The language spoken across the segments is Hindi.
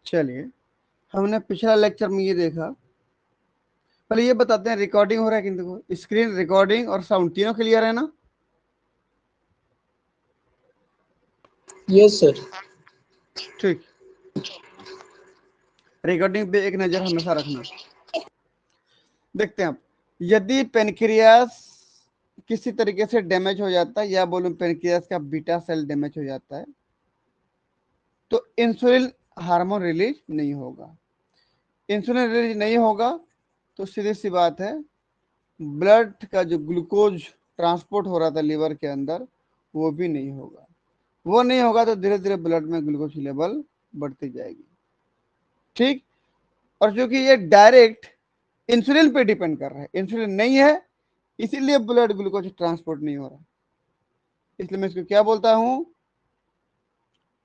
चलिए, हमने पिछला लेक्चर में ये देखा। पहले ये बताते हैं रिकॉर्डिंग हो रहा है कि देखो, स्क्रीन रिकॉर्डिंग और साउंड तीनों क्लियर है ना? Yes sir. ठीक, रिकॉर्डिंग पे एक नजर हमेशा रखना। देखते हैं अब, यदि पेनक्रियास किसी तरीके से डैमेज हो जाता है, या बोलूं पेनक्रियास का बीटा सेल डैमेज हो जाता है, तो इंसुलिन हार्मोन रिलीज नहीं होगा। इंसुलिन रिलीज नहीं होगा तो सीधी सी बात है, ब्लड का जो ग्लूकोज ट्रांसपोर्ट हो रहा था लीवर के अंदर, वो भी नहीं होगा। वो नहीं होगा तो धीरे धीरे ब्लड में ग्लूकोज की लेवल बढ़ती जाएगी। ठीक, और क्योंकि ये डायरेक्ट इंसुलिन पे डिपेंड कर रहा है, इंसुलिन नहीं है इसीलिए ब्लड ग्लूकोज ट्रांसपोर्ट नहीं हो रहा। इसलिए मैं इसको क्या बोलता हूं,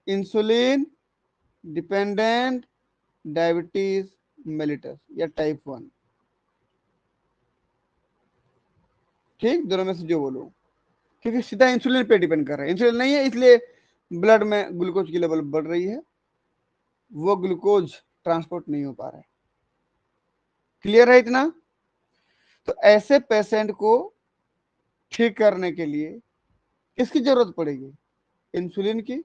इंसुलिन डिपेंडेंट डायबिटीज मेलिटस या टाइप 1। ठीक, दोनों में से जो बोलो, क्योंकि सीधा इंसुलिन पे डिपेंड कर रहा है। इंसुलिन नहीं है इसलिए ब्लड में ग्लूकोज की लेवल बढ़ रही है, वो ग्लूकोज ट्रांसपोर्ट नहीं हो पा रहा है। क्लियर है इतना? तो ऐसे पेशेंट को ठीक करने के लिए किसकी जरूरत पड़ेगी? इंसुलिन की।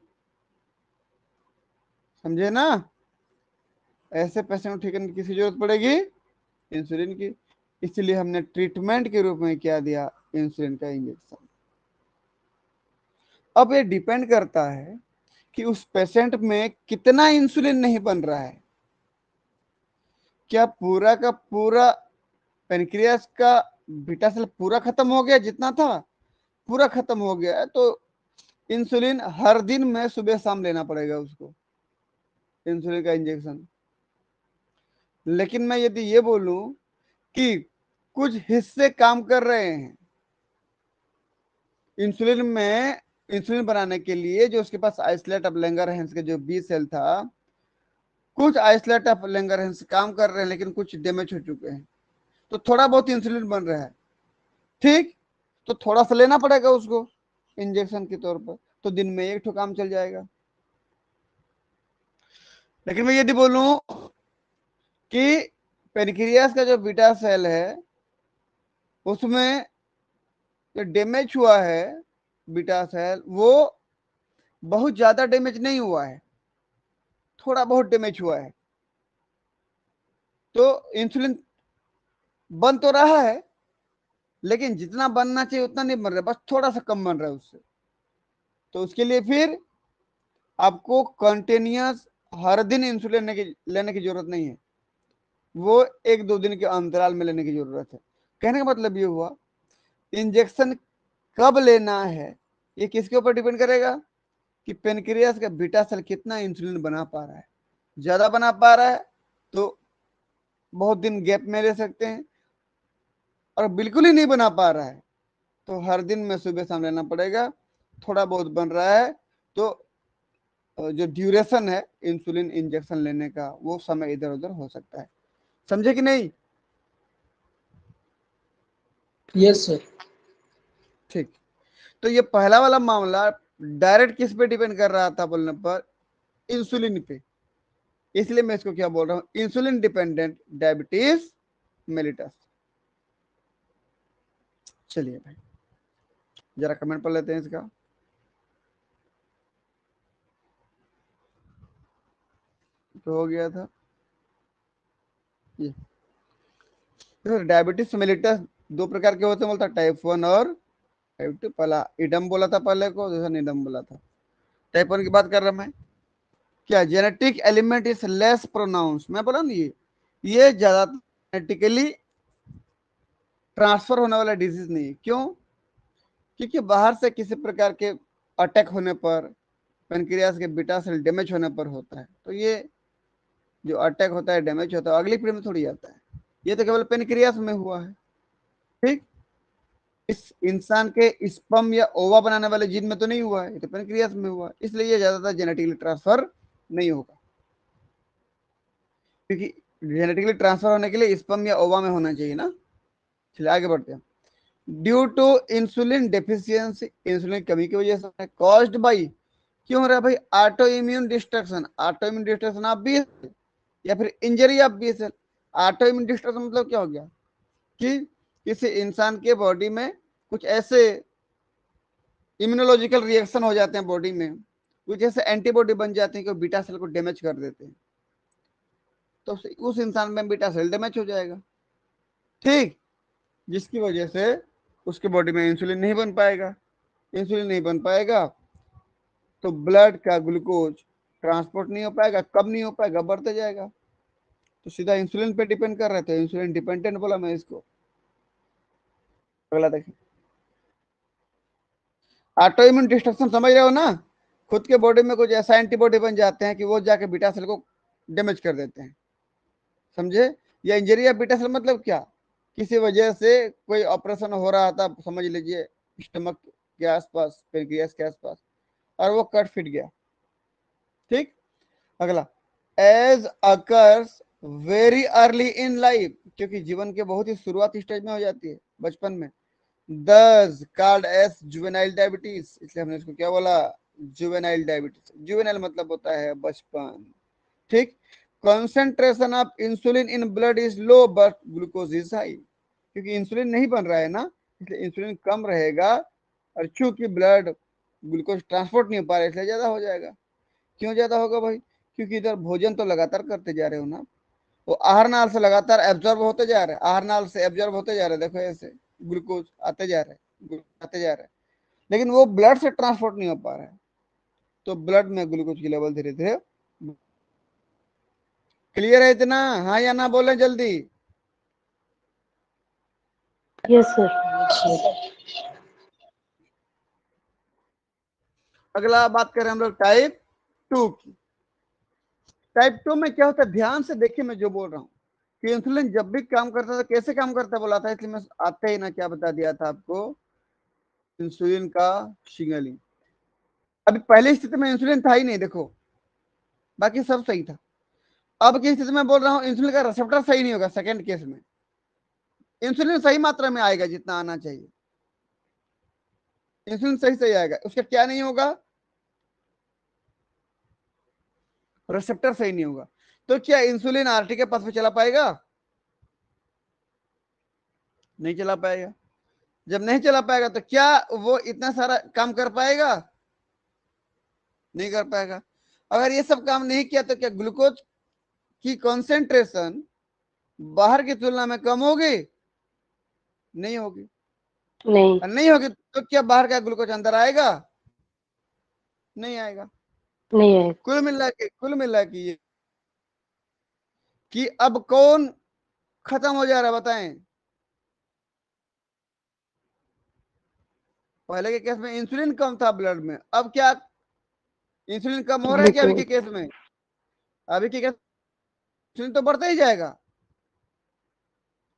समझे ना? ऐसे पेशेंट को ठीक करने की किसकी जरूरत पड़ेगी? इंसुलिन की। इसलिए हमने ट्रीटमेंट के रूप में क्या दिया? इंसुलिन का इंजेक्शन। अब ये डिपेंड करता है कि उस पेशेंट में कितना इंसुलिन नहीं बन रहा है। क्या पूरा का पूरा पेनक्रियास का बीटा सेल पूरा खत्म हो गया? जितना था पूरा खत्म हो गया है तो इंसुलिन हर दिन में सुबह शाम लेना पड़ेगा उसको, इंसुलिन का इंजेक्शन। लेकिन मैं यदि ये बोलूं कि कुछ हिस्से काम कर रहे हैं इंसुलिन में, इंसुलिन बनाने के लिए, जो उसके पास आइसोलेट ऑफ लैंगरहैंस के जो बी सेल था, कुछ आइसोलेट ऑफ लैंगरहैंस काम कर रहे हैं लेकिन कुछ डैमेज हो चुके हैं, तो थोड़ा बहुत इंसुलिन बन रहा है। ठीक, तो थोड़ा सा लेना पड़ेगा उसको इंजेक्शन के तौर पर, तो दिन में एक ठो काम चल जाएगा। लेकिन मैं यदि बोलूं कि पेनक्रियास का जो बीटा सेल है उसमें जो डैमेज हुआ है बीटा सेल, वो बहुत ज्यादा डैमेज नहीं हुआ है, थोड़ा बहुत डैमेज हुआ है, तो इंसुलिन बन तो रहा है लेकिन जितना बनना चाहिए उतना नहीं बन रहा, बस थोड़ा सा कम बन रहा है उससे। तो उसके लिए फिर आपको कंटिन्यूस हर दिन इंसुलिन लेने की जरूरत नहीं है, वो एक दो दिन के अंतराल में लेने की जरूरत है। कहने का मतलब ये हुआ, इंजेक्शन कब लेना है ये किसके ऊपर डिपेंड करेगा कि पेनक्रियास का बीटा सेल कितना इंसुलिन बना पा रहा है। ज्यादा बना पा रहा है तो बहुत दिन गैप में ले सकते हैं, और बिल्कुल ही नहीं बना पा रहा है तो हर दिन में सुबह शाम लेना पड़ेगा। थोड़ा बहुत बन रहा है तो जो ड्यूरेशन है इंसुलिन इंजेक्शन लेने का, वो समय इधर उधर हो सकता है। समझे कि नहीं? Yes sir. ठीक, तो ये पहला वाला मामला डायरेक्ट किस पे डिपेंड कर रहा था बोलने पर? इंसुलिन पे। इसलिए मैं इसको क्या बोल रहा हूं, इंसुलिन डिपेंडेंट डायबिटीज मेलिटस। चलिए भाई, जरा कमेंट पढ़ लेते हैं इसका। तो हो गया था ये, डायबिटीज मेलिटस दो प्रकार के होते हैं, बोलता टाइप 1 और टाइप 2। पहला इडम बोला था पहले को, दूसरा निडम बोला था। टाइप 1 की बात कर रहा मैं। क्या genetic element is less pronounce, मैं बोला ना ये ज्यादा जेनेटिकली ट्रांसफर होने वाला डिजीज नहीं है। क्यों? क्योंकि बाहर से किसी प्रकार के अटैक होने पर, पेनक्रियास के बीटा सेल डैमेज होने पर होता है, तो ये जो अटैक होता है, डैमेज होता है, अगली पीढ़ी में थोड़ी आता है। ये तो केवल पेनक्रियास में हुआ है। ठीक, इस इंसान के स्पर्म या ओवा बनाने वाले जीन में तो नहीं हुआ है, ये तो पेनक्रियास में हुआ है। इसलिए ये ज्यादातर जेनेटिकली ट्रांसफर नहीं होगा, क्योंकि जेनेटिकली ट्रांसफर होने के लिए स्पर्म या ओवा में होना चाहिए ना। चलिए आगे बढ़ते हैं। Due to insulin deficiency, insulin कमी की वजह से, कॉज्ड बाई, क्यों हो रहा है भाई? Autoimmune destruction. Autoimmune destruction of B cell या फिर injury of B cell. Autoimmune destruction मतलब क्या हो गया कि किसी इंसान के बॉडी में कुछ ऐसे इम्यूनोलॉजिकल रिएक्शन हो जाते हैं बॉडी में, कुछ ऐसे एंटीबॉडी बन जाते हैं कि बीटा सेल को डैमेज कर देते हैं, तो उस इंसान में बीटा सेल डैमेज हो जाएगा, ठीक, जिसकी वजह से उसके बॉडी में इंसुलिन नहीं बन पाएगा। इंसुलिन नहीं बन पाएगा तो ब्लड का ग्लूकोज ट्रांसपोर्ट नहीं हो पाएगा। कब नहीं हो पाएगा? बढ़ते जाएगा। तो सीधा इंसुलिन पे डिपेंड कर रहे थे, इंसुलिन डिपेंडेंट बोला मैं इसको। अगला देखिए, ऑटो इम्यून डिस्ट्रक्शन समझ रहे हो ना? खुद के बॉडी में कुछ ऐसा एंटीबॉडी बन जाते हैं कि वो जाके बीटा सेल को डैमेज कर देते हैं, समझे? या इंजरी या बीटा सेल मतलब क्या? किसी वजह से कोई ऑपरेशन हो रहा था, समझ लीजिए स्टमक के आसपास, पेनक्रियास के आसपास, और वो कट फिट गया, ठीक। अगला, age occurs very early in life, क्योंकि जीवन के बहुत ही शुरुआती स्टेज में हो जाती है, बचपन में। दस कार्ड एस जुवेनाइल डायबिटीज, इसलिए हमने इसको क्या बोला? Juvenile diabetes. जुवेनाइल मतलब होता है बचपन, ठीक। Concentration of insulin in blood is low but glucose is high, क्योंकि इंसुलिन नहीं बन रहा है ना, इसलिए इंसुलिन कम रहेगा, और चूंकि ब्लड ग्लूकोज ट्रांसपोर्ट नहीं हो पा रहा है इसलिए ज्यादा हो जाएगा। क्यों ज्यादा होगा भाई? क्योंकि इधर भोजन तो लगातार करते जा रहे हो ना, वो आहार नाल से लगातार एब्जॉर्ब होते जा रहे हैं, आहार नाल से एब्जॉर्ब होते जा रहे हैं, देखो ऐसे ग्लूकोज आते जा रहे हैं, आते जा रहे हैं, लेकिन वो ब्लड से ट्रांसपोर्ट नहीं हो पा रहा है, तो ब्लड में ग्लूकोज की लेवल धीरे धीरे। क्लियर है इतना? हाँ या ना बोले जल्दी। Yes sir. अगला बात करें हम लोग टाइप 2 की। टाइप 2 में क्या होता है, ध्यान से देखिए मैं जो बोल रहा हूँ कि इंसुलिन जब भी काम करता था कैसे काम करता बोला था, इसलिए मैं आते ही ना क्या बता दिया था आपको, इंसुलिन का सिग्नलिंग। अभी पहली स्थिति में इंसुलिन था ही नहीं, देखो बाकी सब सही था। अब की स्थिति में बोल रहा हूँ इंसुलिन का रिसेप्टर सही नहीं होगा। सेकंड केस में इंसुलिन सही मात्रा में आएगा जितना आना चाहिए, इंसुलिन सही सही आएगा, उसका क्या नहीं होगा? रिसेप्टर सही नहीं होगा। तो क्या इंसुलिन आरटी के पास में चला पाएगा? नहीं चला पाएगा। जब नहीं चला पाएगा तो क्या वो इतना सारा काम कर पाएगा? नहीं कर पाएगा। अगर ये सब काम नहीं किया तो क्या ग्लूकोज की कॉन्सेंट्रेशन बाहर की तुलना में कम होगी? नहीं होगी। नहीं। नहीं होगी तो क्या बाहर का ग्लूकोज अंदर आएगा? नहीं आएगा। नहीं है। कुल मिला के ये कि अब कौन खत्म हो जा रहा है बताएं? पहले के केस में इंसुलिन कम था ब्लड में, अब क्या इंसुलिन कम हो रहा है क्या अभी के ग्लूकोज। केस में? अभी के केस इंसुलिन तो बढ़ता ही जाएगा।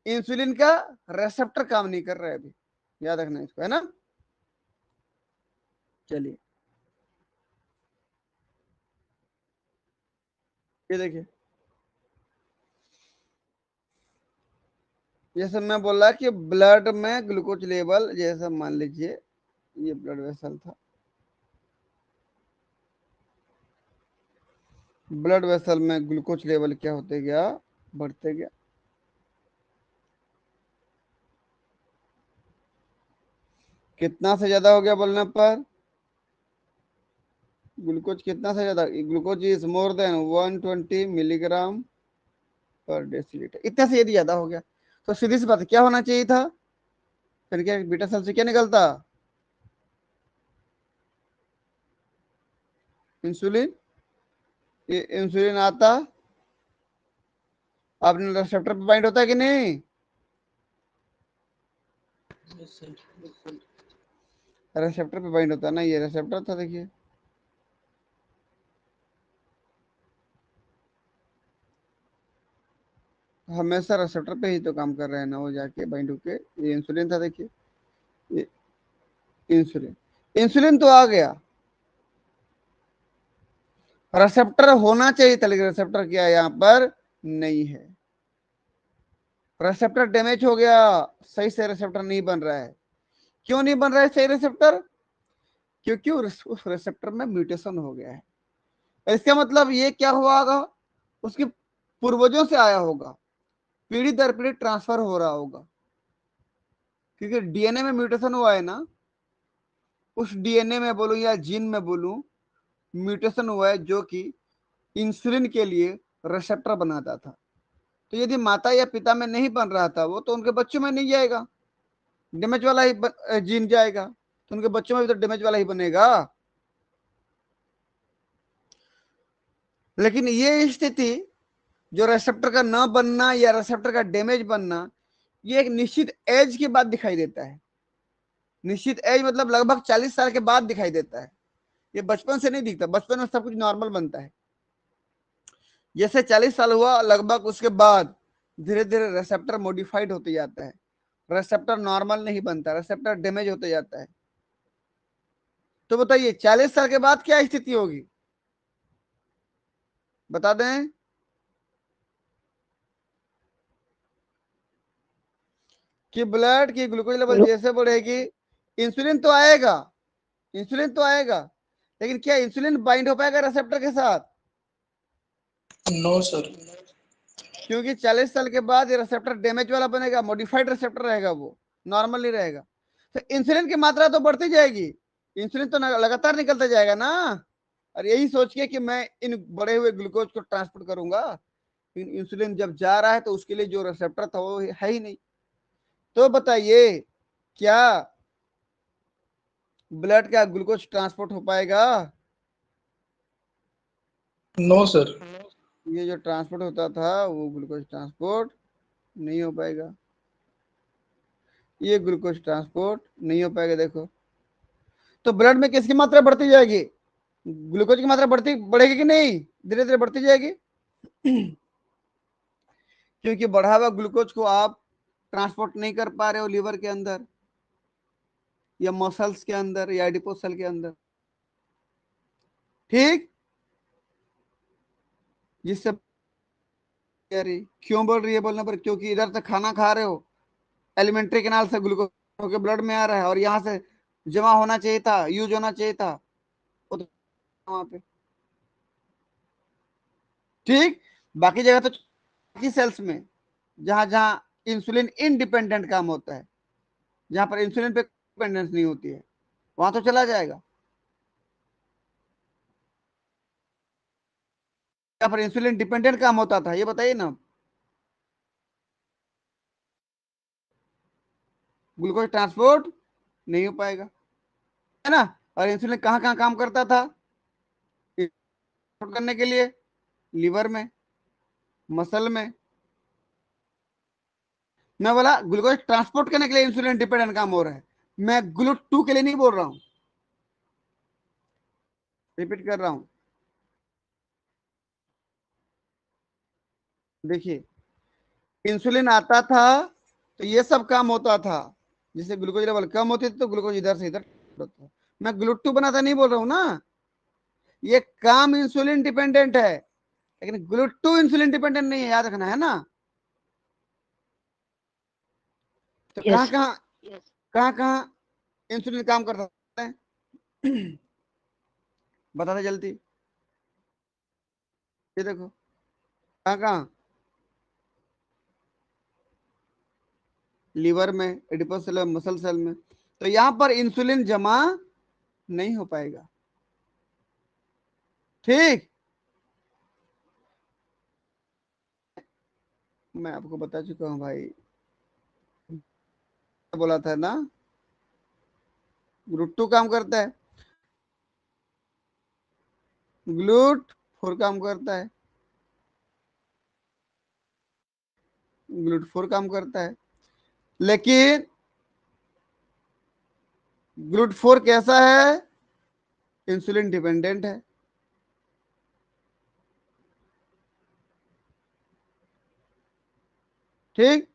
इंसुलिन का रेसेप्टर काम नहीं कर रहा है अभी, याद रखना इसको, है ना। चलिए ये देखिए, जैसे मैं बोला कि ब्लड में ग्लूकोज लेवल, जैसे मान लीजिए ये ब्लड वेसल था, ब्लड वेसल में ग्लूकोज लेवल क्या होते गया? बढ़ते गया। कितना से ज्यादा हो गया बोलने पर? ग्लूकोज कितना से ज्यादा? Glucose is more than 120 milligram पर डेसीलीटर, इतना से यदि ज्यादा हो गया तो सीधी सी बात है क्या होना चाहिए था? फिर क्या बीटा सेल से क्या निकलता? इंसुलिन। ये इंसुलिन आता, अपने रिसेप्टर पे बाइंड होता है कि नहीं? रिसेप्टर पे बाइंड होता है ना, ये रिसेप्टर था देखिए, हमेशा रिसेप्टर पे ही तो काम कर रहे हैं ना वो, जाके बाइंड होके। ये इंसुलिन था देखिए, ये इंसुलिन। इंसुलिन तो आ गया, रिसेप्टर होना चाहिए था लेकिन रिसेप्टर क्या है यहाँ पर? नहीं है। रिसेप्टर डैमेज हो गया, सही से रिसेप्टर नहीं बन रहा है। क्यों नहीं बन रहा है सही रिसेप्टर? क्योंकि उस रिसेप्टर में म्यूटेशन हो गया है। इसका मतलब ये क्या हुआ होगा, उसके पूर्वजों से आया होगा, पीढ़ी दर पीढ़ी ट्रांसफर हो रहा होगा, क्योंकि डीएनए में म्यूटेशन हुआ है ना, उस डीएनए में बोलूं या जीन में बोलूं, म्यूटेशन हुआ है जो कि इंसुलिन के लिए रिसेप्टर बनाता था। तो यदि माता या पिता में नहीं बन रहा था वो, तो उनके बच्चों में नहीं जाएगा, डैमेज वाला ही जीन जाएगा, तो उनके बच्चों में भी तो डैमेज वाला ही बनेगा। लेकिन ये स्थिति जो रिसेप्टर का न बनना या रिसेप्टर का डैमेज बनना, ये एक निश्चित एज के बाद दिखाई देता है। निश्चित एज मतलब लगभग 40 साल के बाद दिखाई देता है। ये बचपन से नहीं दिखता, बचपन में सब कुछ नॉर्मल बनता है। जैसे 40 साल हुआ लगभग, उसके बाद धीरे धीरे रिसेप्टर मॉडिफाइड होते जाता है, रिसेप्टर नॉर्मल नहीं बनता, रिसेप्टर डैमेज होते जाता है। तो बताइए 40 साल के बाद क्या स्थिति होगी, बता दें? कि ब्लड की ग्लूकोज लेवल जैसे बढ़ेगी, इंसुलिन तो आएगा, इंसुलिन तो आएगा, लेकिन क्या इंसुलिन बाइंड हो पाएगा रिसेप्टर के साथ? No sir. क्योंकि 40 साल के बाद ये रिसेप्टर डैमेज वाला बनेगा, मॉडिफाइड रिसेप्टर रहेगा, वो नॉर्मल नहीं रहेगा। तो इंसुलिन की मात्रा तो बढ़ती जाएगी, इंसुलिन तो लगातार निकलता जाएगा ना। और यही सोच के कि मैं इन बढ़े हुए ग्लूकोज को ट्रांसपोर्ट करूंगा, इंसुलिन जब जा रहा है तो उसके लिए जो रिसेप्टर था वो है ही नहीं। तो बताइए क्या ब्लड का ग्लूकोज ट्रांसपोर्ट हो पाएगा? No sir. ये जो ट्रांसपोर्ट होता था वो ग्लूकोज ट्रांसपोर्ट नहीं हो पाएगा, ये ग्लूकोज ट्रांसपोर्ट नहीं हो पाएगा। देखो तो ब्लड में किसकी मात्रा बढ़ती जाएगी, ग्लूकोज की मात्रा बढ़ेगी कि नहीं, धीरे धीरे बढ़ती जाएगी। क्योंकि बढ़ा हुआ ग्लूकोज को आप ट्रांसपोर्ट नहीं कर पा रहे हो लीवर के अंदर या मसल्स के अंदर या एडिपोज सेल के अंदर, ठीक। जिससे क्यों बोल रही है बोलने पर, क्योंकि इधर से खाना खा रहे हो, एलिमेंट्री कैनाल से ग्लूकोज होकर ब्लड में आ रहा है, और यहाँ से जमा होना चाहिए था, यूज होना चाहिए था वो तो वहां पे, ठीक। बाकी जगह तो बाकी सेल्स में जहां जहां इंसुलिन इंडिपेंडेंट काम होता है, जहां पर इंसुलिन पे डिपेंडेंस नहीं होती है, वहां तो चला जाएगा। जहां पर इंसुलिन डिपेंडेंट काम होता था, ये बताइए ना, ग्लूकोज ट्रांसपोर्ट नहीं हो पाएगा, है ना। और इंसुलिन कहाँ कहाँ काम करता था करने के लिए, लीवर में, मसल में। मैं बोला ग्लूकोज ट्रांसपोर्ट करने के लिए इंसुलिन डिपेंडेंट काम हो रहा है, मैं GLUT2 के लिए नहीं बोल रहा हूं, रिपीट कर रहा हूं। देखिए इंसुलिन आता था तो ये सब काम होता था, जिससे ग्लूकोज लेवल कम होती थी तो ग्लूकोज इधर से इधर होता। मैं GLUT2 बनाता नहीं बोल रहा हूं ना, ये काम इंसुलिन डिपेंडेंट है, लेकिन GLUT2 इंसुलिन डिपेंडेंट नहीं है, याद रखना है ना। तो कहाँ यस। कहाँ कहाँ कहाँ इंसुलिन काम करता है, बता दे जल्दी। ये देखो कहाँ कहाँ, लीवर में, एडिपोज सेल में, मसल सेल में। तो यहां पर इंसुलिन जमा नहीं हो पाएगा, ठीक। मैं आपको बता चुका हूं भाई, बोला था ना, GLUT2 काम करता है, GLUT4 काम करता है, GLUT4 काम करता है। लेकिन GLUT4 कैसा है, इंसुलिन डिपेंडेंट है, ठीक।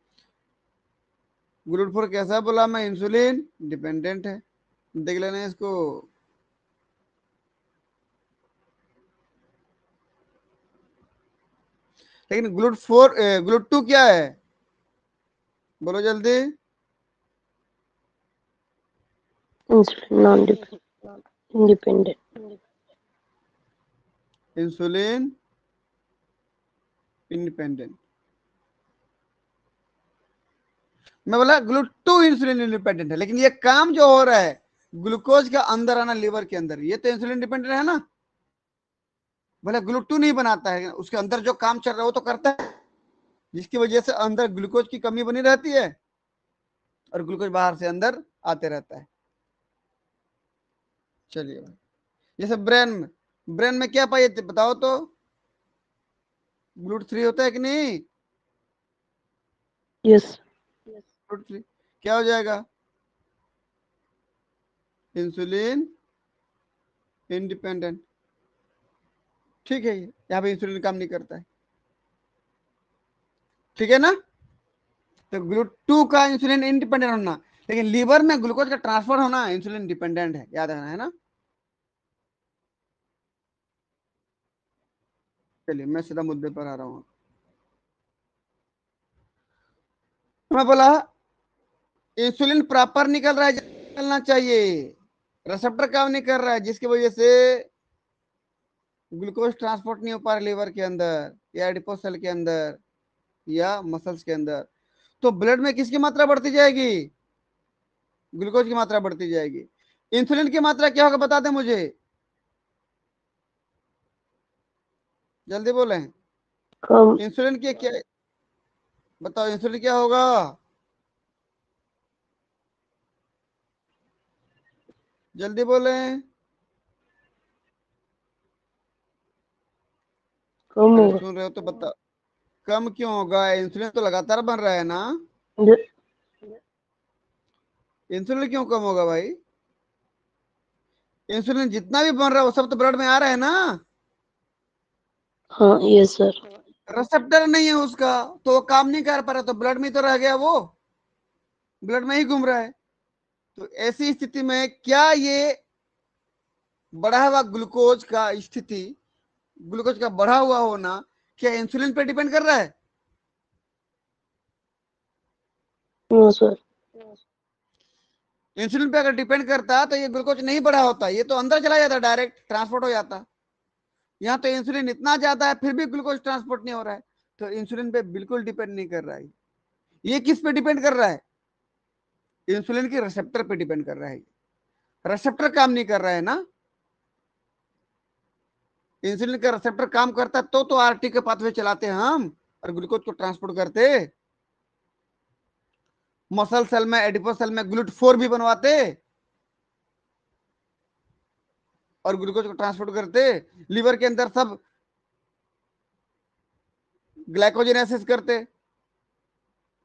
GLUT4 कैसा बोला मैं, इंसुलिन डिपेंडेंट है, देख लेना इसको। लेकिन GLUT2 क्या है, बोलो जल्दी। Insulin non dependent. independent, insulin independent. मैं बोला ग्लूटू इंसुलिन इंडिपेंडेंट है, लेकिन ये काम जो हो रहा है ग्लूकोज का अंदर आना लीवर के अंदर, ये तो इंसुलिन डिपेंडेंट है ना। बोला ग्लूटू नहीं बनाता है, उसके अंदर जो काम चल रहा है वो तो करता है, जिसकी वजह से अंदर ग्लूकोज की कमी बनी रहती है और ग्लूकोज बाहर से अंदर आते रहता है। चलिए भाई, जैसे ब्रेन में क्या पाइए बताओ तो, GLUT3 होता है कि नहीं? yes, GLUT3 क्या हो जाएगा? Insulin independent. ठीक है, यहाँ पे इंसुलिन काम नहीं करता है, ठीक है ना। तो GLUT2 का इंसुलिन इंडिपेंडेंट होना, लेकिन लीवर में ग्लूकोज का ट्रांसफर होना इंसुलिन डिपेंडेंट है, याद रखना है ना। चलिए मैं सीधा मुद्दे पर आ रहा हूँ। मैं बोला इंसुलिन प्रॉपर निकल रहा है, निकलना चाहिए, रिसेप्टर काम नहीं कर रहा है, जिसकी वजह से ग्लूकोज ट्रांसपोर्ट नहीं हो पा रहा लीवर के अंदर या एडिपोज सेल के अंदर या मसल्स के अंदर। तो ब्लड में किसकी मात्रा बढ़ती जाएगी? ग्लूकोज की मात्रा बढ़ती जाएगी। इंसुलिन की मात्रा क्या होगा बता दें मुझे, जल्दी बोलें। कम, इंसुलिन की क्या, बताओ इंसुलिन क्या होगा? जल्दी बोलें। कम अरे होगा, सुन रहे हो तो बता, कम क्यों होगा? इंसुलिन तो लगातार बन रहा है ना। ज- इंसुलिन क्यों कम होगा भाई? इंसुलिन जितना भी बन रहा है वो सब तो ब्लड में आ रहा है ना। हाँ yes sir, रिसेप्टर नहीं है उसका, तो वो काम नहीं कर पा रहा, तो ब्लड में तो रह गया, वो ब्लड में ही घूम रहा है। तो ऐसी स्थिति में क्या ये बढ़ा हुआ ग्लूकोज का स्थिति, ग्लूकोज का बढ़ा हुआ होना क्या इंसुलिन पे डिपेंड कर रहा है? no sir, इंसुलिन पे अगर डिपेंड करता तो ये ग्लूकोज नहीं बढ़ा होता, ये तो अंदर चला जाता, डायरेक्ट ट्रांसपोर्ट हो जाता। यहाँ तो इंसुलिन इतना ज्यादा है फिर भी ग्लूकोज ट्रांसपोर्ट नहीं हो रहा है, तो इंसुलिन पे बिल्कुल डिपेंड नहीं कर रहा है। ये किस पे डिपेंड कर रहा है? इंसुलिन के रिसेप्टर पे डिपेंड कर रहा है। रिसेप्टर काम नहीं कर रहा है ना। इंसुलिन का रिसेप्टर काम करता तो आरटी के पाथवे चलाते हम और ग्लूकोज को ट्रांसपोर्ट करते, मसल सेल में एडिपोज सेल में GLUT4 भी बनवाते और ग्लूकोज को ट्रांसपोर्ट करते। लीवर के अंदर सब ग्लाइकोजेनेसिस करते,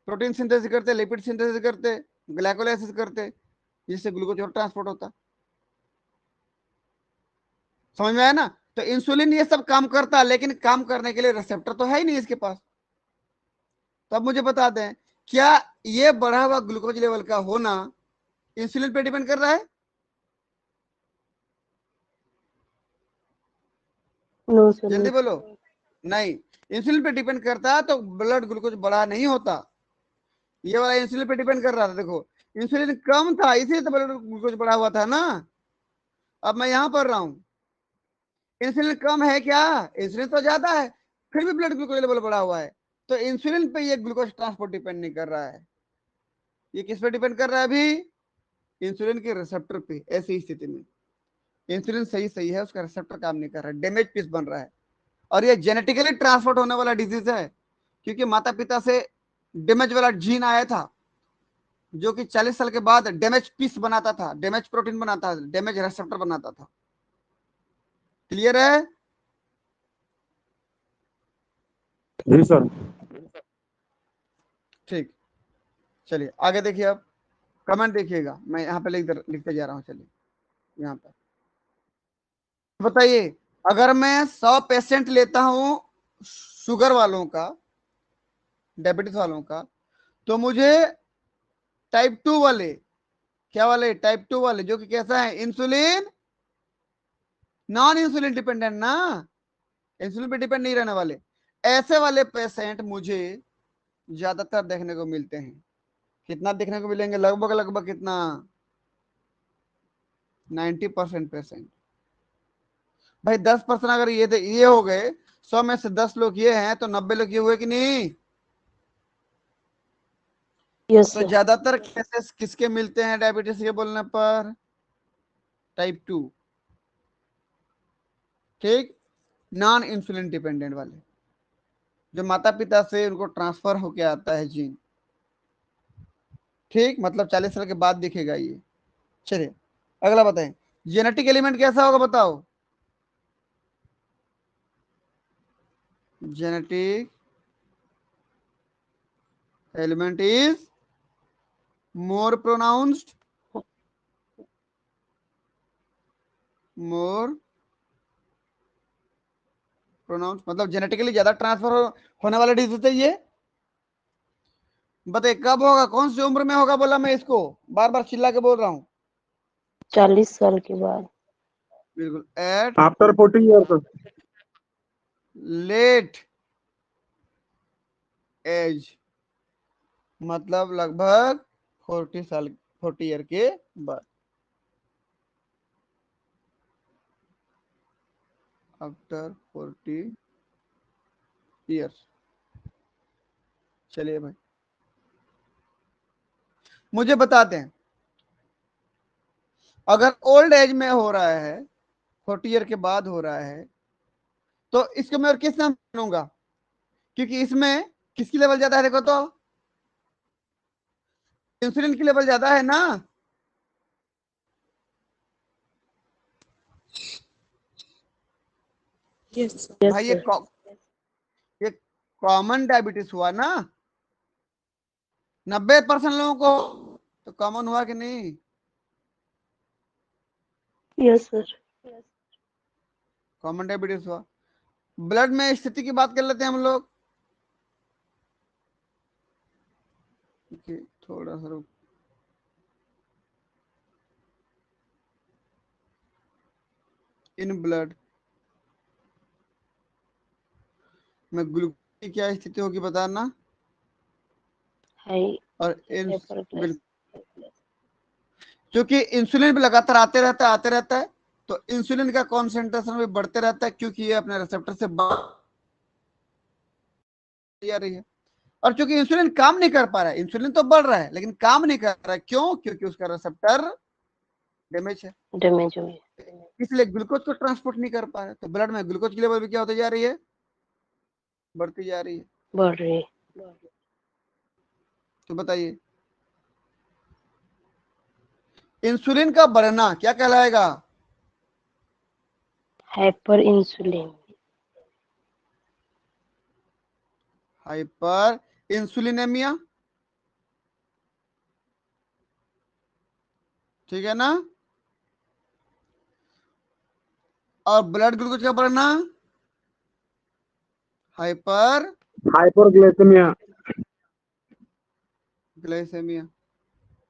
प्रोटीन सिंथेसिस करते, लिपिड सिंथेसिस करते, ग्लाइकोलाइसिस करते, जिससे ग्लूकोज और ट्रांसपोर्ट होता। समझ में आया ना। तो इंसुलिन ये सब काम करता, लेकिन काम करने के लिए रिसेप्टर तो है ही नहीं इसके पास। तो अब मुझे बता दें, क्या ये बढ़ा हुआ ग्लूकोज लेवल का होना इंसुलिन पे डिपेंड कर रहा है? no sir, जल्दी नहीं, बोलो। नहीं, इंसुलिन पे डिपेंड करता तो ब्लड ग्लूकोज बढ़ा नहीं होता। ये वाला इंसुलिन पे डिपेंड कर रहा था, देखो इंसुलिन कम था इसीलिए तो ब्लड ग्लूकोज बढ़ा हुआ था ना। अब मैं यहां पढ़ रहा हूं, इंसुलिन कम है क्या? इंसुलिन तो ज्यादा है, फिर भी ब्लड ग्लूकोज लेवल बढ़ा हुआ है। तो इंसुलिन पे ये ग्लूकोज ट्रांसपोर्ट डिपेंड नहीं कर रहा है, ये किस पे डिपेंड कर रहा है अभी? इंसुलिन के रिसेप्टर पे। ऐसी स्थिति में इंसुलिन सही सही है, उसका रिसेप्टर काम नहीं कर रहा है, डैमेज पीस बन रहा है। और ये जेनेटिकली ट्रांसफर होने वाला डिजीज है, क्योंकि माता पिता से डैमेज वाला जीन आया था जो कि 40 साल के बाद डैमेज पीस बनाता था, डैमेज प्रोटीन बनाता था, डैमेज रिसेप्टर बनाता था। क्लियर है? जी सर। ठीक, चलिए आगे देखिए। अब कमेंट देखिएगा, मैं यहाँ पे लिखते जा रहा हूँ। चलिए यहाँ पर बताइए, अगर मैं 100 पेशेंट लेता हूं शुगर वालों का, डायबिटीज वालों का, तो मुझे टाइप 2 वाले, क्या वाले? टाइप 2 वाले, जो कि कैसा है? इंसुलिन नॉन इंसुलिन डिपेंडेंट ना, इंसुलिन पे डिपेंड नहीं रहने वाले, ऐसे वाले पेशेंट मुझे ज्यादातर देखने को मिलते हैं। कितना देखने को मिलेंगे? लगभग लगभग कितना? 90% पेशेंट। भाई 10% अगर ये हो गए, 100 में से 10 लोग ये हैं तो 90 लोग ये हुए कि नहीं? यस तो सर। ज्यादातर केसेस किसके मिलते हैं डायबिटीज के बोलने पर? टाइप 2, ठीक, नॉन इंसुलिन डिपेंडेंट वाले, जो माता पिता से उनको ट्रांसफर होके आता है जीन, ठीक, मतलब 40 साल के बाद दिखेगा ये। चलिए अगला बताएं, जेनेटिक एलिमेंट कैसा होगा बताओ? Genetic element is more pronounced, more pronounce मतलब जेनेटिकली ज्यादा ट्रांसफर होने वाला डिजीज है ये। बताइए कब होगा, कौन सी उम्र में होगा? बोला मैं इसको बार बार चिल्ला के बोल रहा हूँ। 40 साल के बाद। बिल्कुल, at after 40 years. Late age, मतलब लगभग 40 साल, 40 ईयर के बाद, आफ्टर 40 ईयर्स। चलिए भाई मुझे बताते हैं, अगर ओल्ड एज में हो रहा है, 40 ईयर के बाद हो रहा है, तो इसको मैं और किस नाम दूंगा? क्योंकि इसमें किसकी लेवल ज्यादा है? देखो तो इंसुलिन की लेवल ज्यादा है ना। यस भाई सर। ये कॉमन डायबिटीज हुआ ना, 90% लोगों को तो कॉमन हुआ कि नहीं? Yes sir. कॉमन डायबिटीज हुआ। ब्लड में स्थिति की बात कर लेते हैं हम लोग। थोड़ा सा रुक, इन ब्लड में ग्लूकोज की क्या स्थिति होगी बताना? हाई और इन हाइपर क्योंकि इंसुलिन भी लगातार आते रहता है, तो इंसुलिन का कॉन्सेंट्रेशन भी बढ़ते रहता है, क्योंकि ये अपने रिसेप्टर से जा रही है। और चूंकि इंसुलिन काम नहीं कर पा रहा है, इंसुलिन तो बढ़ रहा है लेकिन काम नहीं कर रहा है, क्यों? क्योंकि उसका रिसेप्टर डैमेज है, डैमेज हुई। इसलिए ग्लूकोज को ट्रांसपोर्ट नहीं कर पा रहा है। तो ब्लड में ग्लूकोज की लेवल भी क्या होती जा रही है? बढ़ती जा रही है। बढ़ रही। तो बताइए इंसुलिन का बढ़ना क्या कहलाएगा? Hyper insulin. हाइपर इंसुलिनेमिया, ठीक है ना? और ब्लड ग्लूकोज का बढ़ना हाइपर Hyperglycemia. ग्लाइसेमिया।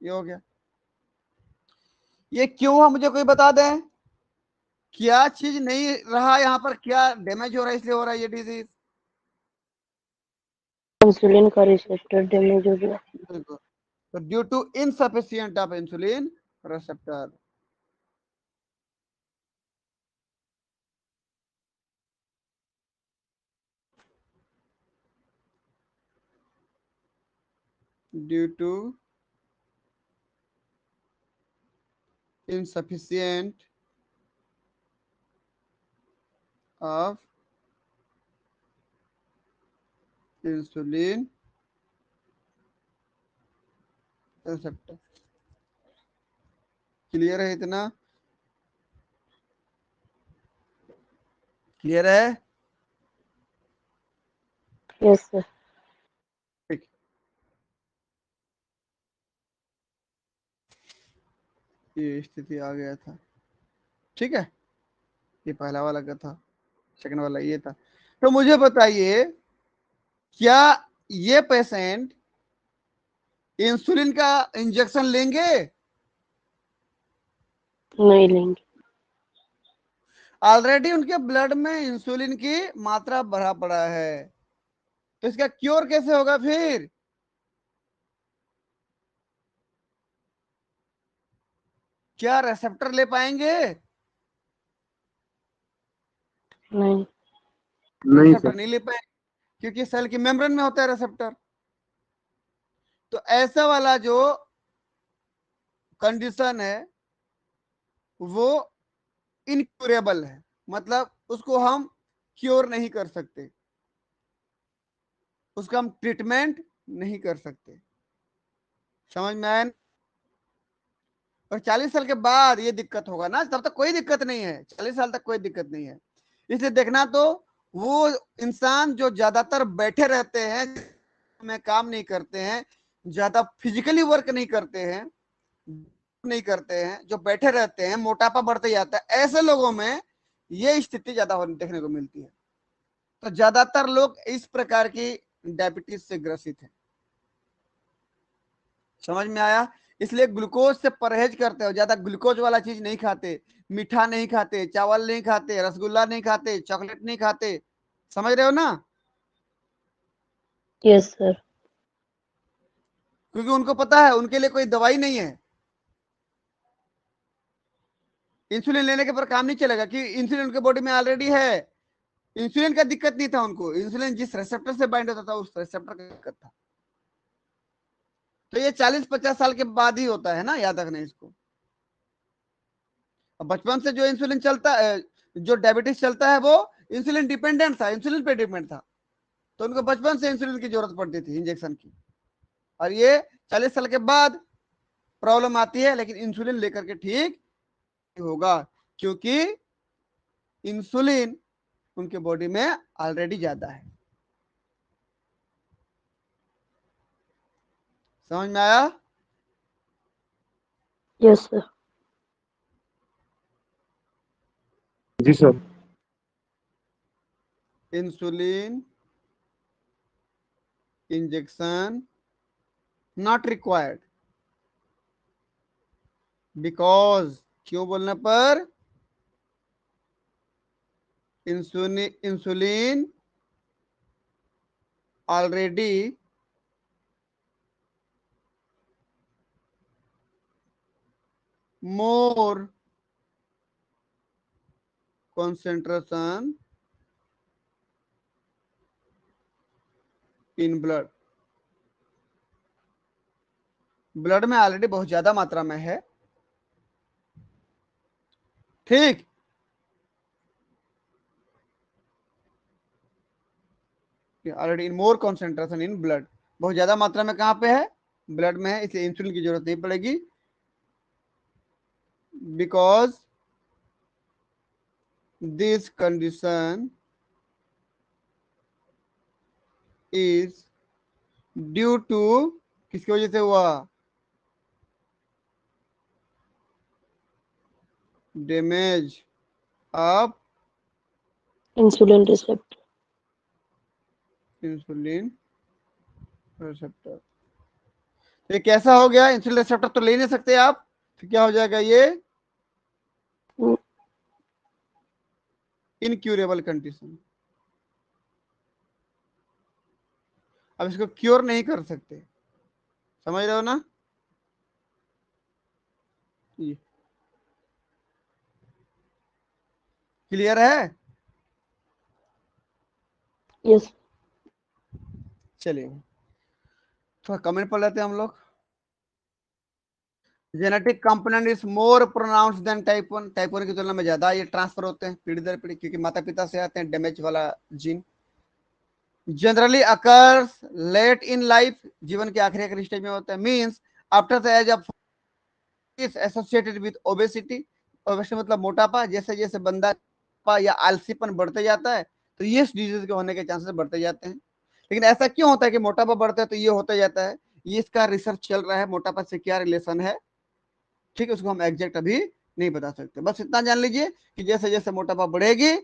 ये हो गया। ये क्यों हुआ मुझे कोई बता दे? क्या चीज नहीं रहा यहाँ पर, क्या डैमेज हो रहा है इसलिए हो रहा है ये डिजीज? इंसुलिन का रिसेप्टर डैमेज हो गया। बिल्कुल, तो due to insufficient of insulin receptor. Due to insufficient of insulin receptor। Clear है इतना? क्लियर है? Yes sir. ठीक, ये स्थिति आ गया था, ठीक है। ये पहला वाला का था, सेकंड वाला ये था। तो मुझे बताइए क्या ये पेशेंट इंसुलिन का इंजेक्शन लेंगे? नहीं लेंगे। ऑलरेडी उनके ब्लड में इंसुलिन की मात्रा बढ़ा पड़ा है, तो इसका क्योर कैसे होगा फिर? क्या रेसेप्टर ले पाएंगे? नहीं। नहीं रेसेप्टर सर। नहीं ले पाएंगे क्योंकि सेल की मेम्ब्रेन में होता है रेसेप्टर। तो ऐसा वाला जो कंडीशन है वो इनक्यूरेबल है, मतलब उसको हम क्योर नहीं कर सकते, उसका हम ट्रीटमेंट नहीं कर सकते। समझ में आया? और 40 साल के बाद ये दिक्कत होगा ना, तब तक कोई दिक्कत नहीं है, 40 साल तक कोई दिक्कत नहीं है। इसलिए देखना, तो वो इंसान जो ज्यादातर बैठे रहते हैं, में काम नहीं करते हैं, ज्यादा फिजिकली वर्क नहीं करते हैं, जो बैठे रहते हैं, मोटापा बढ़ते जाता है, ऐसे लोगों में ये स्थिति ज्यादा देखने को मिलती है। तो ज्यादातर लोग इस प्रकार की डायबिटीज से ग्रसित है। समझ में आया? इसलिए ग्लूकोज से परहेज करते हो, ज्यादा ग्लूकोज वाला चीज नहीं खाते, मीठा नहीं खाते, चावल नहीं खाते, रसगुल्ला नहीं खाते, चॉकलेट नहीं खाते। समझ रहे हो ना? Yes sir. क्योंकि उनको पता है उनके लिए कोई दवाई नहीं है, इंसुलिन लेने के पर काम नहीं चलेगा, कि इंसुलिन उनके बॉडी में ऑलरेडी है। इंसुलिन का दिक्कत नहीं था उनको, इंसुलिन जिस रिसेप्टर से बाइंड होता था उस रिसेप्टर का दिक्कत था। तो ये 40-50 साल के बाद ही होता है ना, याद रखना इसको। बचपन से जो इंसुलिन चलता है, जो डायबिटीज चलता है, वो इंसुलिन डिपेंडेंट था, इंसुलिन पे डिपेंड था, तो उनको बचपन से इंसुलिन की जरूरत पड़ती थी, इंजेक्शन की। और ये 40 साल के बाद प्रॉब्लम आती है, लेकिन इंसुलिन लेकर के ठीक होगा, क्योंकि इंसुलिन उनके बॉडी में ऑलरेडी ज्यादा है। समझ में आया? Yes sir. जी sir. Insulin injection not required, because, क्यों बोलने पर, insulin already more concentration in blood, blood में ऑलरेडी बहुत ज्यादा मात्रा में है। ठीक, already in more concentration in blood, बहुत ज्यादा मात्रा में कहां पे है? ब्लड में है, इसलिए इंसुलिन की जरूरत नहीं पड़ेगी। Because this condition is due to, किसकी वजह से हुआ? Damage of insulin receptor. Insulin receptor. ये कैसा हो गया? इंसुलिन रिसेप्टर तो ले नहीं सकते आप, तो क्या हो जाएगा ये? Incurable condition. अब इसको क्योर नहीं कर सकते, समझ रहे हो ना? ये क्लियर है? यस। चलिए थोड़ा कमेंट पढ़ लेते हैं हम लोग। Genetic component is more pronounced than type 1, type 1 की तुलना में ज्यादा ये ट्रांसफर होते हैं पीढ़ी दर पीढ़ी, क्योंकि माता पिता से आते हैं डैमेज वाला जीन। Generally occurs late in life, जीवन के आखिरी स्टेज में होता है, means after the age of is associated with obesity. Obesity मतलब मोटापा, जैसे जैसे बंदा या आलसीपन बढ़ते जाता है तो ये डिजीज के होने के चांसेस बढ़ते जाते हैं। लेकिन ऐसा क्यों होता है कि मोटापा बढ़ता है तो ये होता जाता है? ये इसका रिसर्च चल रहा है, मोटापा से क्या रिलेशन है, ठीक है, उसको हम एग्जैक्ट अभी नहीं बता सकते। बस इतना जान लीजिए कि जैसे जैसे मोटापा बढ़ेगी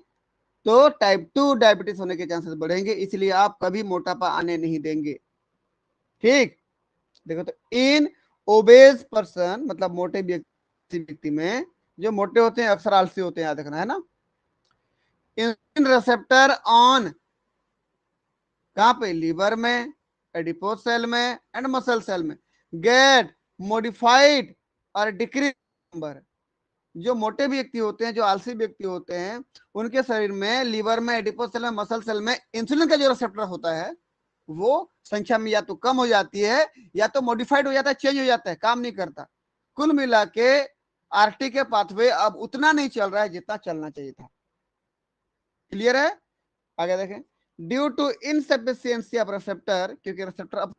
तो टाइप 2 डायबिटीज होने के चांसेस बढ़ेंगे, इसलिए आप कभी मोटापा आने नहीं देंगे। ठीक, देखो तो इन ओबेज पर्सन, मतलब मोटे व्यक्ति में, जो मोटे होते हैं अक्सर आलसी होते हैं, याद रखना है ना। इंसुलिन रिसेप्टर ऑन कहां पे? लीवर में, एडिपोज सेल में एंड मसल सेल में, गेट मॉडिफाइड और डिक्रीज नंबर, जो मोटे व्यक्ति होते हैं, जो आलसी व्यक्ति होते हैं, उनके शरीर में, लीवर में, एडिपोज सेल में, मसल सेल में इंसुलिन का जो रिसेप्टर होता है वो संख्या में या तो कम हो जाती है या तो मॉडिफाइड हो जाता है, चेंज हो जाता है, काम नहीं करता। कुल मिला के आरटी के पाथवे अब उतना नहीं चल रहा है जितना चलना चाहिए था। क्लियर है? आगे देखें। Due to insufficiency of receptor, क्योंकि रिसेप्टर अब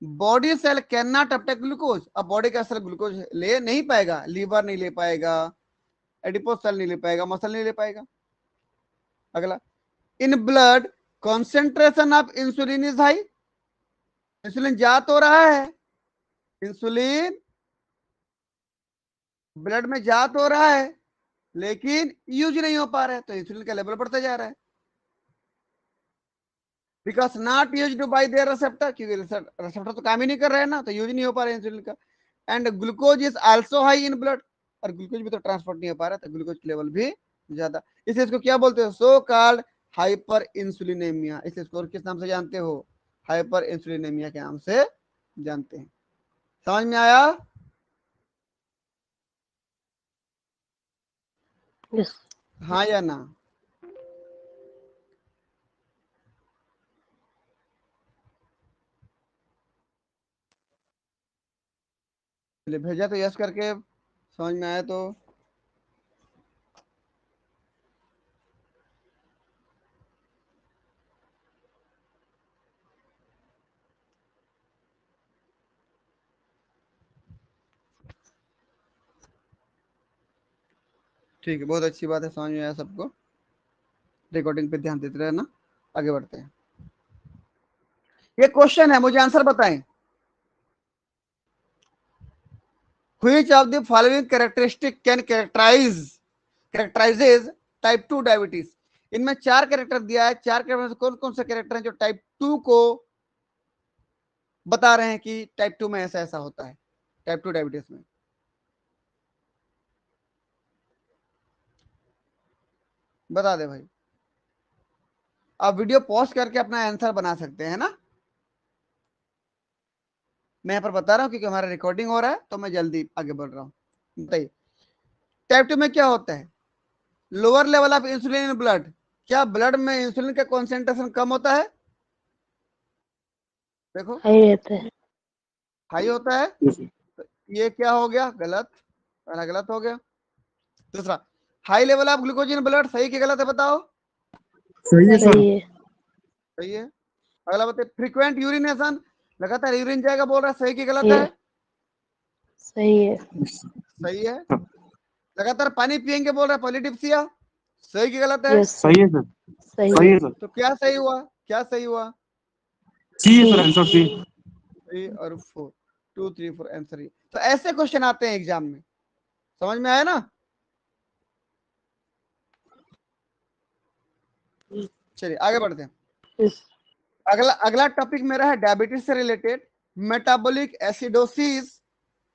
body cell can not uptake glucose, अब बॉडी का सेल ग्लूकोज ले नहीं पाएगा, लीवर नहीं ले पाएगा, एडिपोज सेल नहीं ले पाएगा, मसल नहीं ले पाएगा। अगला, in blood concentration of insulin is high, insulin जा तो रहा है, इंसुलिन ब्लड में जा तो रहा है लेकिन यूज नहीं हो पा रहा है, तो इंसुलिन का लेवल बढ़ता जा रहा है। Because not used by there receptor, क्योंकि रिसेप्टर तो काम ही नहीं कर रहे हैं ना, तो यूज नहीं हो पा रहा है इंसुलिन का। And glucose is also high in blood, और ग्लूकोज भी तो ट्रांसपोर्ट नहीं हो पा रहा, तो ग्लूकोज लेवल भी ज्यादा, इसलिए इसको क्या बोलते हैं? So called hyperinsulinaemia. इस इसको किस नाम से जानते हो? हाइपर इंसुलिनेमिया के नाम से जानते हैं। समझ में आया? Yes. हाँ या ना? चलिए भेजा तो यस करके, समझ में आया तो ठीक है, बहुत अच्छी बात है, समझ में आया सबको। रिकॉर्डिंग पे ध्यान देते रहना। आगे बढ़ते हैं। ये क्वेश्चन है, मुझे आंसर बताएं। Which of the following characteristic can characterizes type 2 diabetes? इनमें 4 कैरेक्टर दिया है, 4 कैरेक्टर में कौन कौन से कैरेक्टर हैं जो टाइप 2 को बता रहे हैं कि टाइप 2 में ऐसा ऐसा होता है, टाइप 2 डायबिटीज में? बता दे भाई। आप वीडियो पॉज करके अपना आंसर बना सकते हैं ना, मैं यहाँ पर बता रहा हूँ क्योंकि हमारा रिकॉर्डिंग हो रहा है तो मैं जल्दी आगे बढ़ रहा हूँ। बताइए टाइप 2 में क्या होता है? Lower level of insulin in blood, क्या ब्लड में इंसुलिन का कॉन्सेंट्रेशन कम होता है? देखो हाई रहता है। हाई होता है, Yes, sir. तो ये क्या हो गया? गलत, पहला गलत हो गया। दूसरा, high level of glucose in blood, सही कि गलत है बताओ? सही है सर। सही है। सही है। अगला बताइए, फ्रीक्वेंट यूरिनेशन, लगातार यूरिन जाएगा बोल रहा है, सही कि गलत ये है? सही है। सही है। लगातार पानी पियेंगे बोल रहा है, पॉलीडिप्सिया, सही कि गलत है? यस सही है सर। सही सही है। है सर। तो क्या सही हुआ? क्या सही हुआ? सी है सर, आंसर सी। 3 और 4, 2 3 4 आंसर ये। तो ऐसे क्वेश्चन आते हैं एग्जाम में, समझ में आया ना? चलिए आगे बढ़ते हैं। यस अगला टॉपिक मेरा है डायबिटीज से related, metabolic acidosis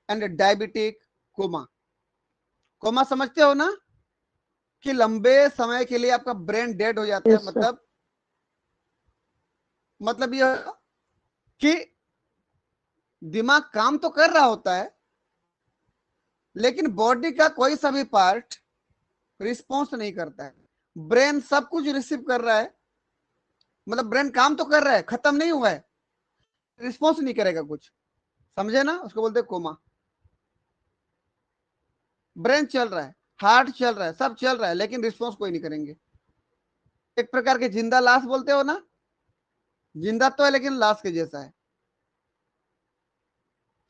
and diabetic coma. Coma समझते हो ना, कि लंबे समय के लिए आपका ब्रेन डेड हो जाता है, यस सर। मतलब यह कि दिमाग काम तो कर रहा होता है लेकिन बॉडी का कोई सा भी पार्ट रिस्पॉन्स नहीं करता है। ब्रेन सब कुछ रिसीव कर रहा है, मतलब ब्रेन काम तो कर रहा है, खत्म नहीं हुआ है, रिस्पॉन्स नहीं करेगा कुछ, समझे ना? उसको बोलते हैं कोमा। ब्रेन चल रहा है, हार्ट चल रहा है, सब चल रहा है लेकिन रिस्पॉन्स कोई नहीं करेंगे। एक प्रकार के जिंदा लाश बोलते हो ना, जिंदा तो है लेकिन लाश के जैसा है,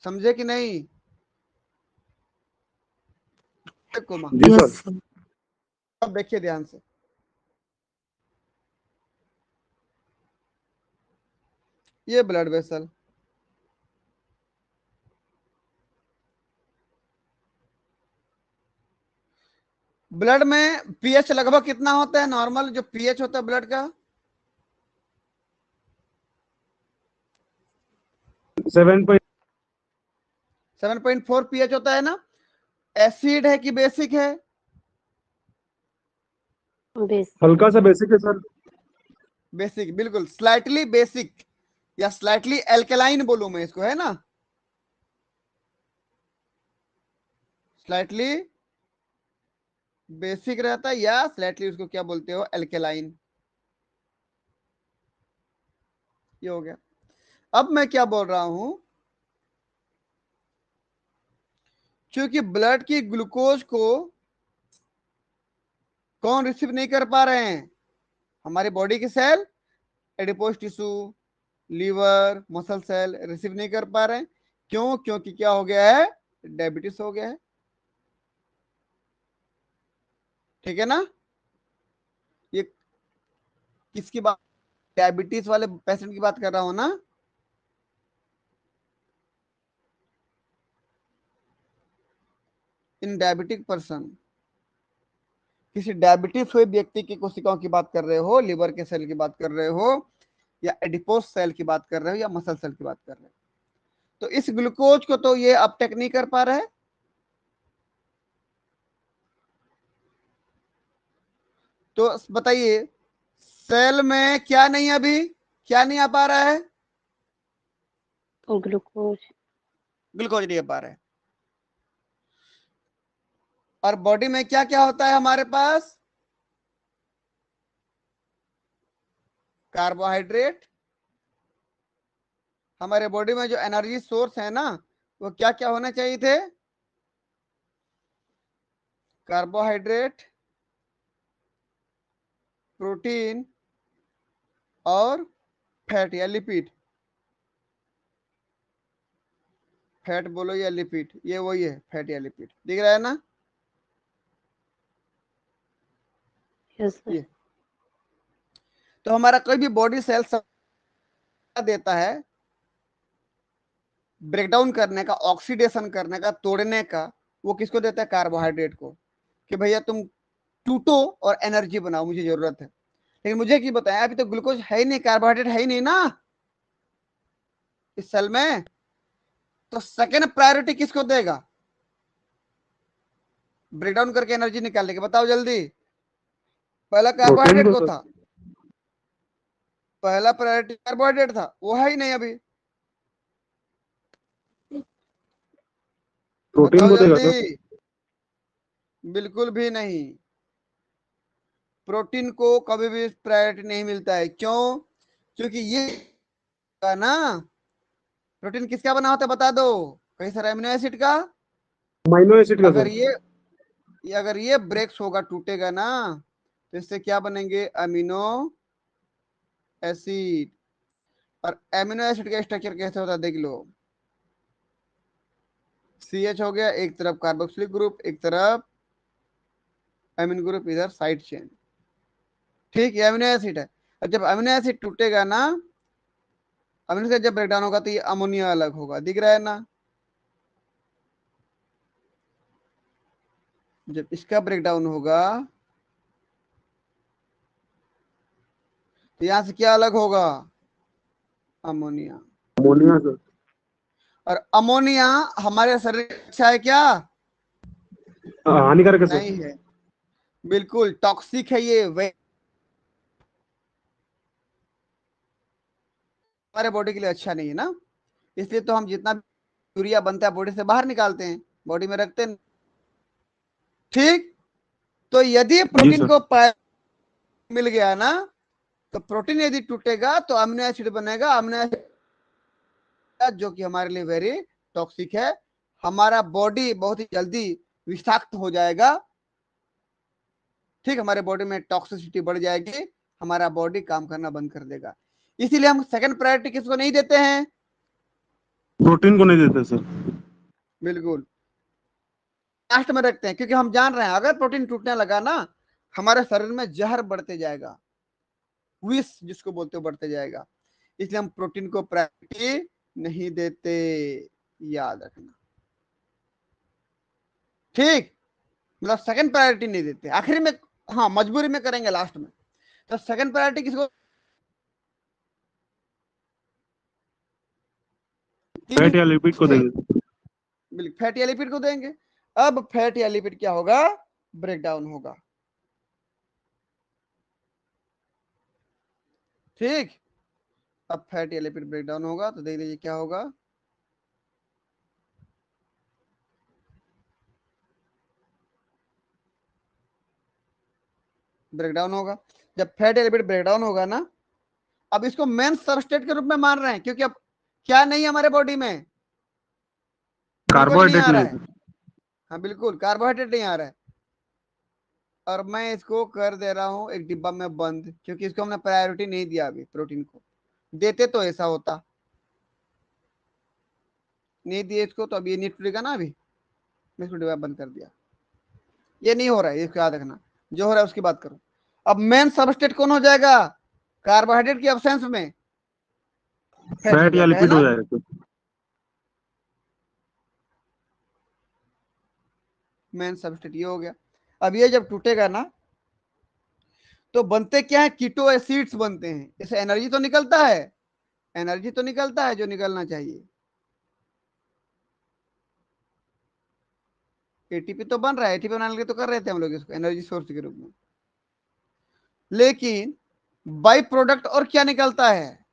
समझे कि नहीं? कोमा। जी यस सर। अब देखिए ध्यान से, ये ब्लड वेसल, ब्लड में पीएच लगभग कितना होता है? नॉर्मल जो पीएच होता है ब्लड का 7.4 पीएच होता है ना। एसिड है कि बेसिक है? बेस हल्का सा बेसिक है सर। बेसिक, बिल्कुल स्लाइटली बेसिक या स्लाइटली एल्केलाइन बोलूं मैं इसको, है ना? स्लाइटली बेसिक रहता है, या स्लाइटली उसको क्या बोलते हो, एल्केलाइन। ये हो गया। अब मैं क्या बोल रहा हूं, क्योंकि ब्लड की ग्लूकोज को कौन रिसीव नहीं कर पा रहे हैं, हमारी बॉडी के cell, adipose tissue, liver, muscle cell receive नहीं कर पा रहे हैं। क्यों? क्योंकि क्या हो गया है, डायबिटीज हो गया है। ठीक है ना? ये किसकी बात, डायबिटीज वाले पेशेंट की बात कर रहा हूं ना। इन डायबिटिक पर्सन, किसी डायबिटीज हुए व्यक्ति की कोशिकाओं की बात कर रहे हो, लिवर के सेल की बात कर रहे हो, या एडिपोज सेल की बात कर रहे हो, या मसल सेल की बात कर रहे हो, तो इस ग्लूकोज को तो ये अपटेक नहीं कर पा रहे। तो बताइए, सेल में क्या नहीं, अभी क्या नहीं आ पा रहा है, ग्लूकोज। ग्लूकोज नहीं आ पा रहा है। और बॉडी में क्या क्या होता है हमारे पास, कार्बोहाइड्रेट। हमारे बॉडी में जो एनर्जी सोर्स है ना, वो क्या क्या होने चाहिए थे, कार्बोहाइड्रेट, प्रोटीन और फैट या लिपिड। फैट बोलो या लिपिड, ये वही है, फैट या लिपिड, दिख रहा है ना। Yes sir. ये तो हमारा कोई भी बॉडी सेल देता है ब्रेकडाउन करने का, ऑक्सीडेशन करने का, तोड़ने का, वो किसको देता है, कार्बोहाइड्रेट को, कि भैया तुम टूटो और एनर्जी बनाओ, मुझे जरूरत है। लेकिन मुझे क्या बताया, अभी तो ग्लूकोज है ही नहीं, कार्बोहाइड्रेट है ही नहीं ना इस सेल में, तो सेकेंड प्रायोरिटी किसको देगा, ब्रेकडाउन करके एनर्जी निकालने के, बताओ जल्दी। पहला प्रोटीन कार्बोहाइड्रेट को को सर। था, पहला प्रायोरिटी कार्बोहाइड्रेट था, वो है ही नहीं अभी, प्रोटीन बताओ को देगा सर। जल्दी। बिल्कुल भी नहीं, प्रोटीन को कभी भी प्रायोरिटी नहीं मिलता है। क्यों? क्योंकि ये का ना, प्रोटीन किसका बना होता है बता दो, कई सारे अमीनो एसिड का। अमीनो एसिड का अगर सर। अगर ये ब्रेक्स होगा, टूटेगा ना, तो इससे क्या बनेंगे, अमीनो एसिड। और अमीनो एसिड का स्ट्रक्चर कैसे होता है देख लो, CH हो गया, एक तरफ कार्बोक्सिलिक ग्रुप, एक तरफ अमीन ग्रुप, इधर साइड चेन। ठीक है, अमीनो एसिड है। और जब अमीनो एसिड टूटेगा ना, अमीनो एसिड जब ब्रेकडाउन होगा, तो ये अमोनिया अलग होगा, दिख रहा है ना। जब इसका ब्रेकडाउन होगा, तो यहां से क्या अलग होगा, अमोनिया। Ammonia sir. और अमोनिया हमारे शरीर के लिए अच्छा है क्या, हानिकारक है सर। नहीं है, बिल्कुल टॉक्सिक है ये, हमारे बॉडी के लिए अच्छा नहीं है ना। इसलिए तो हम जितना भी यूरिया बनता है बॉडी से बाहर निकालते हैं, बॉडी में रखते हैं। ठीक, तो यदि जी प्रोटीन सर। को मिल गया ना, तो प्रोटीन यदि टूटेगा तो अमीनो एसिड बनेगा, अमीनो एसिड जो कि हमारे लिए वेरी टॉक्सिक है। हमारा बॉडी बहुत ही जल्दी विषाक्त हो जाएगा। ठीक, हमारे बॉडी में टॉक्सिसिटी बढ़ जाएगी, हमारा बॉडी काम करना बंद कर देगा। इसीलिए हम सेकंड प्रायोरिटी किसको नहीं देते हैं, प्रोटीन को नहीं देते सर। बिल्कुल लास्ट में रखते हैं, क्योंकि हम जान रहे हैं अगर प्रोटीन टूटने लगा ना, हमारे शरीर में जहर बढ़ते जाएगा, विष जिसको बोलते हो बढ़ते जाएगा। इसलिए हम प्रोटीन को प्रायोरिटी नहीं देते, याद रखना। ठीक, मतलब सेकंड प्रायोरिटी नहीं देते, आखिरी में, हाँ मजबूरी में करेंगे लास्ट में। तो सेकंड प्रायोरिटी किसको, फैट या लिपिड को ठीक, देंगे। फैट या लिपिड को देंगे। अब फैट या लिपिड क्या होगा, ब्रेकडाउन होगा। ठीक, अब फैट या लिपिड ब्रेकडाउन होगा, तो देख लीजिए क्या होगा, ब्रेकडाउन होगा। जब फैटी लिपिड ब्रेकडाउन होगा ना, अब इसको मेन सबस्ट्रेट के रूप में मान रहे हैं, क्योंकि अब क्या नहीं है हमारे बॉडी में, ग्लूकोज नहीं कार्बोहाइड्रेट आ रहा नहीं है। है। हाँ बिल्कुल, कार्बोहाइड्रेट नहीं आ रहा है। और मैं इसको कर दे रहा हूं एक डिब्बा में बंद, क्योंकि इसको हमने प्रायोरिटी नहीं दिया अभी। प्रोटीन को देते तो ऐसा होता, नहीं दिए इसको, तो अब ये नहीं टूटेगा ना। अभी मैं इसको डिब्बा बंद कर दिया, ये नहीं हो रहा है, इसको याद रखना। जो हो रहा है उसकी बात करो। अब मेन सबस्ट्रेट कौन हो जाएगा कार्बोहाइड्रेट की एब्सेंस में? फैट हो फैट या जाएगा, है लिपिड हो ना। जाएगा सर। मेन सबस्ट्रेट ये हो गया। अब ये जब टूटेगा ना, तो बनते क्या है, कीटो एसिड्स बनते हैं। इससे एनर्जी तो निकलता है, एनर्जी तो निकलता है जो निकलना चाहिए। एटीपी तो बन रहा है, एटीपी बनाने के लिए तो कर रहे थे हम लोग इसको एनर्जी सोर्स के रूप में। लेकिन बाई प्रोडक्ट और क्या निकलता है,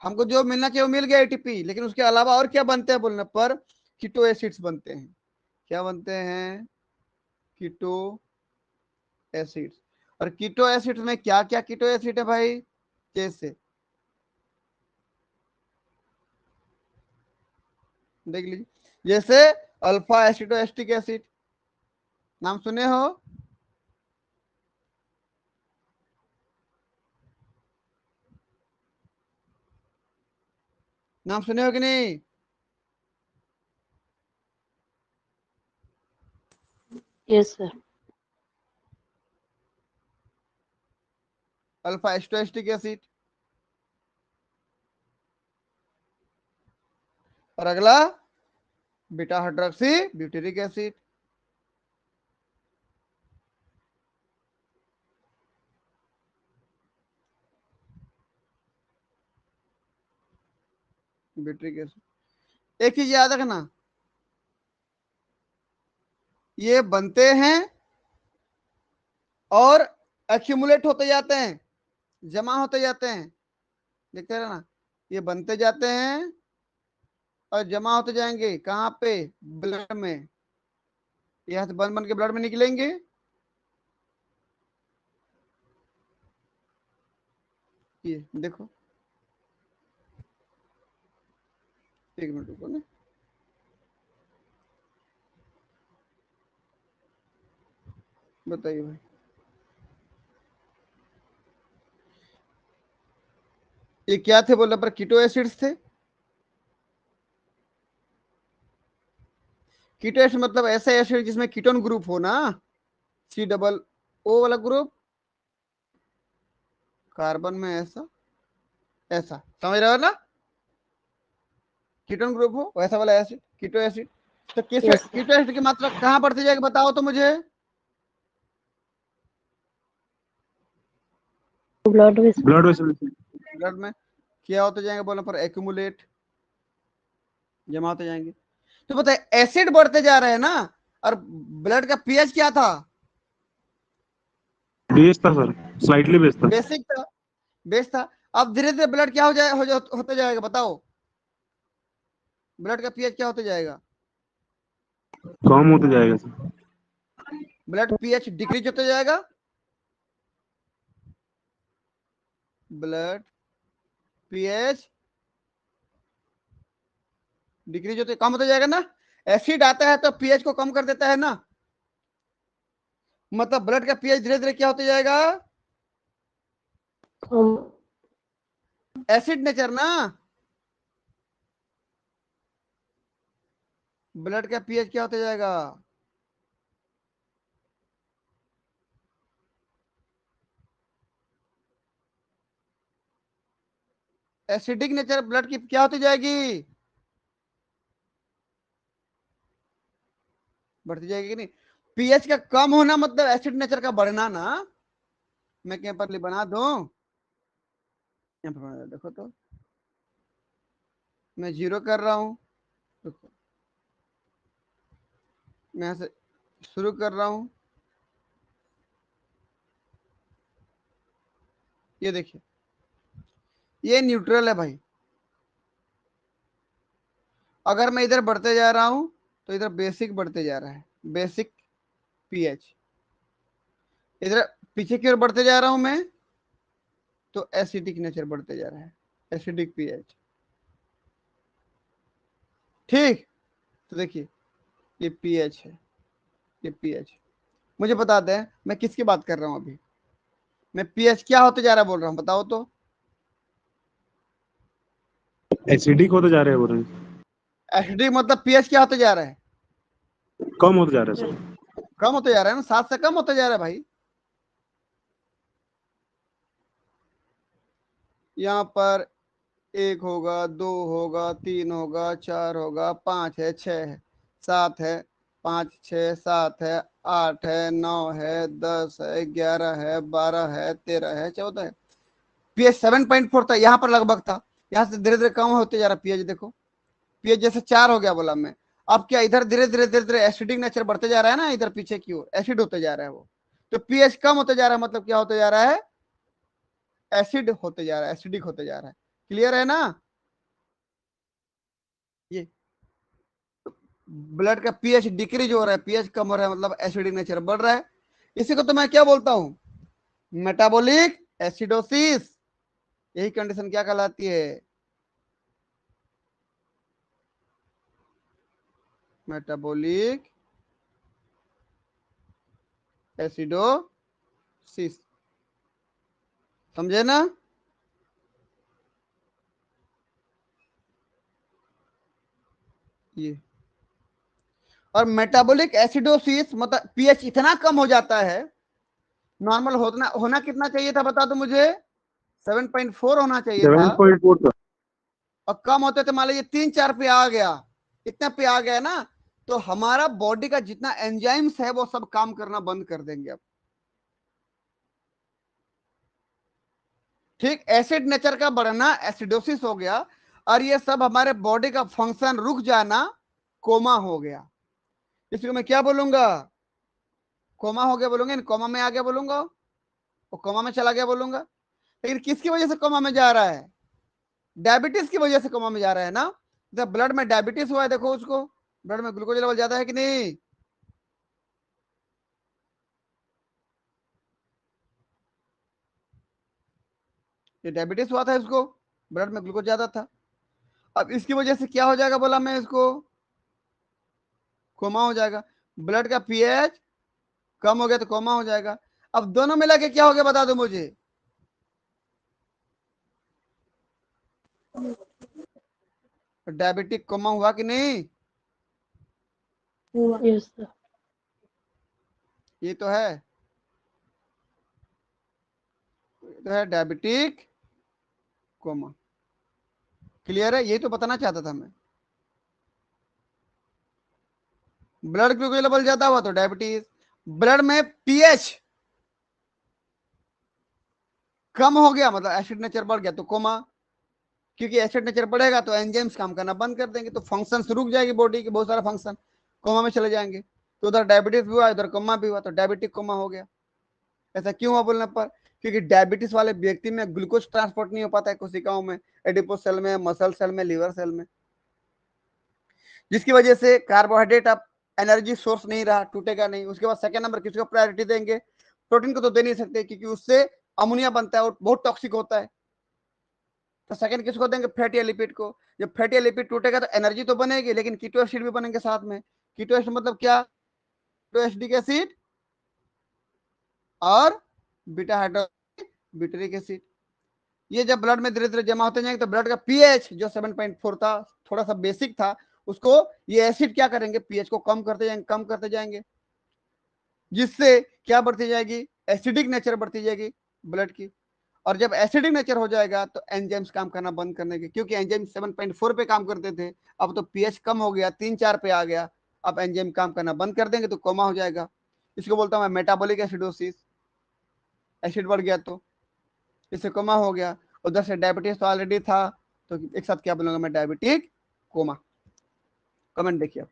हमको जो मिलना चाहिए वो मिल गया एटीपी, लेकिन उसके अलावा और क्या बनते हैं बोलने पर कीटो एसिड्स बनते हैं। क्या बनते हैं? कीटो एसिड्स। और कीटो एसिड्स में क्या क्या कीटो एसिड है भाई? जैसे देख लीजिए, जैसे अल्फा एसिडोएस्टिक एसिड, नाम सुने हो? नाम सुने हो कि नहीं? Yes, sir. Alpha acetoacetic acid. और अगला beta hydroxy butyric acid. Butyric acid. एक चीज याद रखना, ये बनते हैं और एक्यूमुलेट होते जाते हैं, जमा होते जाते हैं। देखते रहना, ये बनते जाते हैं और जमा होते जाएंगे। कहाँ पे? ब्लड में। यहाँ से बन बन के ब्लड में निकलेंगे। ये देखो, एक मिनट रुको ना। बताइए भाई, ये क्या थे बोलने पर? कीटो एसिड्स थे। कीटो एसिड मतलब ऐसे एसिड जिसमें कीटोन ग्रुप हो ना, COO वाला ग्रुप, कार्बन में ऐसा ऐसा, समझ रहे हो ना? कीटोन ग्रुप हो वैसा वाला एसिड कीटो एसिड। तो किस Yes, sir. कीटो एसिड की मात्रा कहाँ बढ़ती जाएगी बताओ तो मुझे। Blood vessel. Blood vessel. Blood में। क्या होते जाएंगे बोलने पर? एक्यूमुलेट, जमा होते जाएंगे। तो बताए एसिड बढ़ते जा रहे हैं ना, और ब्लड का पीएच क्या था? बेस था सर, स्लाइटली बेस था। बेसिक था, बेस था। अब धीरे धीरे ब्लड क्या होते जाएगा बताओ? ब्लड का पीएच क्या होते जाएगा? कम होते जाएगा सर। ब्लड पीएच डिक्रीज होते जाएगा। ब्लड पीएच डिक्रीज होते, कम होते जाएगा ना। एसिड आता है तो पीएच को कम कर देता है ना, मतलब ब्लड का पीएच धीरे धीरे क्या होते जाएगा? एसिड नेचर ना। ब्लड का पीएच क्या होते जाएगा? एसिडिक नेचर ब्लड की क्या होती जाएगी? बढ़ती जाएगी कि नहीं? पीएच का कम होना मतलब एसिड नेचर का बढ़ना ना। मैं क्या पर बना दूं, यहाँ पर बना, देखो तो मैं 0 कर रहा हूं। देखो, मैं यहाँ से शुरू कर रहा हूं। ये देखिए, ये न्यूट्रल है भाई। अगर मैं इधर बढ़ते जा रहा हूं तो इधर बेसिक बढ़ते जा रहा है, बेसिक पीएच। इधर पीछे की ओर बढ़ते जा रहा हूं मैं, तो एसिडिक नेचर बढ़ते जा रहा है, एसिडिक पीएच। ठीक, तो देखिए ये पीएच है, ये पीएच। मुझे बता दें मैं किसकी बात कर रहा हूं अभी, मैं पीएच क्या होते जा रहा है बोल रहा हूं, बताओ तो। एसिडिक होते जा रहे हैं बोल रहे हैं, एसिडिक मतलब पीएच क्या होते जा रहा है, कम होते जा रहे हैं सर। कम होते जा रहा है ना, 7 से कम होते जा रहा है भाई। यहाँ पर 1 होगा, 2 होगा, 3 होगा, 4 होगा, 5 है, 6 है, 7 है, 5 6 7 है, 8 है, 9 है, 10 है, 11 है, 12 है, 13 है, 14 है। पीएच 7.4 था, यहाँ पर लगभग था, यहाँ से धीरे धीरे कम होते जा रहा है पीएच। देखो पीएच जैसे 4 हो गया बोला मैं, अब क्या इधर धीरे धीरे धीरे धीरे एसिडिक नेचर बढ़ते जा रहा है ना, इधर पीछे की ओर एसिड होते जा रहा है वो, तो पीएच कम होते जा रहा है, मतलब क्या होते जा रहा है, एसिड होते जा रहा है, एसिडिक होते जा रहा है। क्लियर है ना, ये ब्लड का पीएच डिक्रीज हो रहा है, पीएच कम हो रहा है, मतलब एसिडिक नेचर बढ़ रहा है। इसी को तो मैं क्या बोलता हूं, मेटाबॉलिक एसिडोसिस। यही कंडीशन क्या कहलाती है, मेटाबॉलिक एसिडोसिस। समझे ना, ये। और मेटाबॉलिक एसिडोसिस मतलब पीएच इतना कम हो जाता है, नॉर्मल होना होना कितना चाहिए था बता दो मुझे, 7.4 होना चाहिए था, 7.4 सर। और कम होते थे मान लीजिए 3 4 पे आ गया, इतना पे आ गया ना, तो हमारा बॉडी का जितना एंजाइम्स है वो सब काम करना बंद कर देंगे अब। ठीक, एसिड नेचर का बढ़ना एसिडोसिस हो गया, और ये सब हमारे बॉडी का फंक्शन रुक जाना कोमा हो गया। इसको मैं क्या बोलूंगा, कोमा हो गया बोलूंगा, कोमा में आ गया बोलूंगा, वो कोमा में चला गया बोलूंगा। लेकिन किसकी वजह से कोमा में जा रहा है, डायबिटीज की वजह से कोमा में जा रहा है ना। जब ब्लड में डायबिटीज हुआ है, देखो उसको, ब्लड में ग्लूकोज लेवल ज्यादा है कि नहीं, ये डायबिटीज हुआ था इसको, ब्लड में ग्लूकोज ज्यादा था। अब इसकी वजह से क्या हो जाएगा बोला मैं, इसको कोमा हो जाएगा। ब्लड का पीएच कम हो गया तो कोमा हो जाएगा। अब दोनों मिला के क्या हो गया बता दो मुझे, डायबिटिक कोमा हुआ कि नहीं, Yes, sir. ये तो है, ये तो है डायबिटिक कोमा। क्लियर है, यही तो बताना चाहता था मैं। ब्लड ग्लूकोज लेवल ज्यादा हुआ तो डायबिटीज, ब्लड में पीएच कम हो गया मतलब एसिड नेचर बढ़ गया तो कोमा, क्योंकि एसिड नेचर बढ़ेगा तो एंजाइम्स काम करना बंद कर देंगे, तो फंक्शंस रुक जाएगी, बॉडी के बहुत सारा फंक्शन कोमा में चले जाएंगे। तो उधर डायबिटीज भी हुआ, इधर कोमा भी हुआ, तो डायबिटिक कोमा हो गया। ऐसा क्यों हुआ बोलने पर, क्योंकि डायबिटीज वाले व्यक्ति में ग्लूकोज ट्रांसपोर्ट नहीं हो पाता है कोशिकाओं में, एडिपोज सेल में, मसल सेल में, लीवर सेल में, जिसकी वजह से कार्बोहाइड्रेट अब एनर्जी सोर्स नहीं रहा, टूटेगा नहीं। उसके बाद सेकंड नंबर किसको प्रायोरिटी देंगे, प्रोटीन को तो दे नहीं सकते क्योंकि उससे अमोनिया बनता है और बहुत टॉक्सिक होता है। तो सेकंड किसको देंगे, फैटी लिपिड को। जब फैटी लिपिड टूटेगा तो एनर्जी तो बनेगी, लेकिन कीटो एसिड भी बनेंगे साथ में। कीटो एसिड मतलब क्या, कीटो एसिडिक एसिड और बीटा हाइड्रो ब्यूटेरिक एसिड। ये जब ब्लड में धीरे धीरे जमा होते जाएंगे तो ब्लड का पीएच जो 7.4 था, थोड़ा सा बेसिक था, उसको ये एसिड क्या करेंगे, पीएच को कम करते जाएंगे, कम करते जाएंगे, जिससे क्या बढ़ती जाएगी, एसिडिक नेचर बढ़ती जाएगी ब्लड की। और जब एसिडिक नेचर हो जाएगा तो एंजाइम्स काम करना बंद करने के, क्योंकि एंजाइम 7.4 पे काम करते थे, अब तो पीएच कम हो गया, 3 4 पे आ गया, अब एंजाइम काम करना बंद कर देंगे तो कोमा हो जाएगा। इसको बोलता हूं मैं मेटाबॉलिक एसिडोसिस, एसिड बढ़ गया तो इससे कोमा हो गया। उधर से डायबिटीज तो ऑलरेडी था, तो एक साथ क्या बोलूंगा मैं, डायबिटिक कोमा। कमेंट देखिए,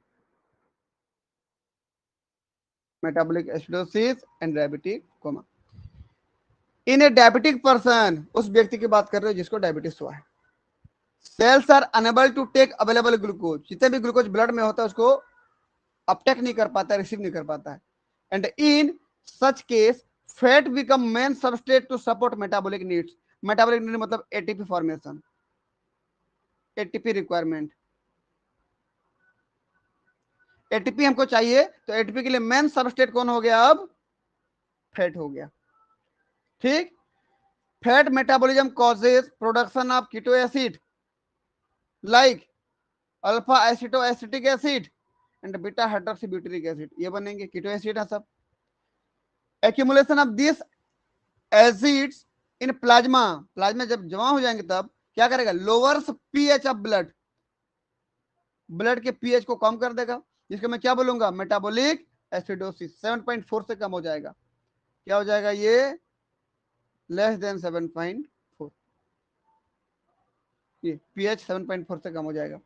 metabolic acidosis and diabetic coma. In a diabetic person, उस व्यक्ति की बात कर रहे हो जिसको डायबिटीज हुआ है, cells are unable to take available glucose, जितने भी ग्लूकोज ब्लड में होता है उसको अपटेक नहीं कर पाता, रिसीव नहीं कर पाता है। And in such case fat become main substrate to support metabolic needs. Metabolic need मतलब ATP formation, ATP requirement. ATP हमको चाहिए, तो एटीपी के लिए मेन सबस्ट्रेट कौन हो गया? अब फैट हो गया। ठीक। Fat metabolism causes production of keto acid like alpha aceto acetic acid and beta hydroxybutyric acid, ये बनेंगे कीटो एसिड है सब। Accumulation of this acids in plasma, plasma जब जमा हो जाएंगे तब क्या करेगा? Lowers pH of blood, blood के पीएच को कम कर देगा, जिसको मैं क्या बोलूंगा? Metabolic acidosis. 7.4 से कम हो जाएगा। क्या हो जाएगा? ये लेस देन 7.4, ये पीएच 7.4 से कम हो जाएगा।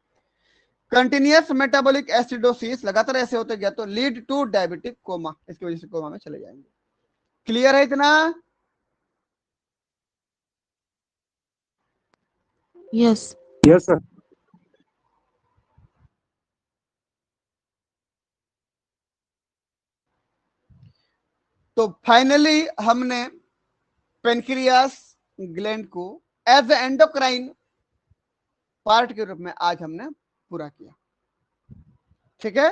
कंटिन्यूअस मेटाबॉलिक एसिडोसिस, लगातार ऐसे होते गया तो लीड टू डायबिटिक कोमा, इसकी वजह से कोमा में चले जाएंगे। क्लियर है इतना? यस। Yes sir. तो फाइनली हमने पेनक्रियास ग्लैंड को एज एंडोक्राइन पार्ट के रूप में आज हमने पूरा किया। ठीक है,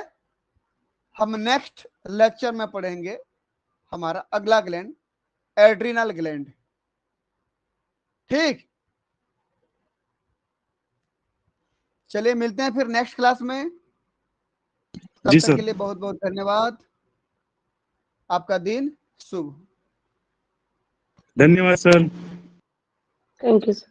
हम नेक्स्ट लेक्चर में पढ़ेंगे हमारा अगला ग्लैंड एड्रिनल ग्लैंड। ठीक, चलिए मिलते हैं फिर नेक्स्ट क्लास में। तब जी तक सर। के लिए बहुत बहुत धन्यवाद। आपका दिन शुभ। धन्यवाद सर। Thank you, sir.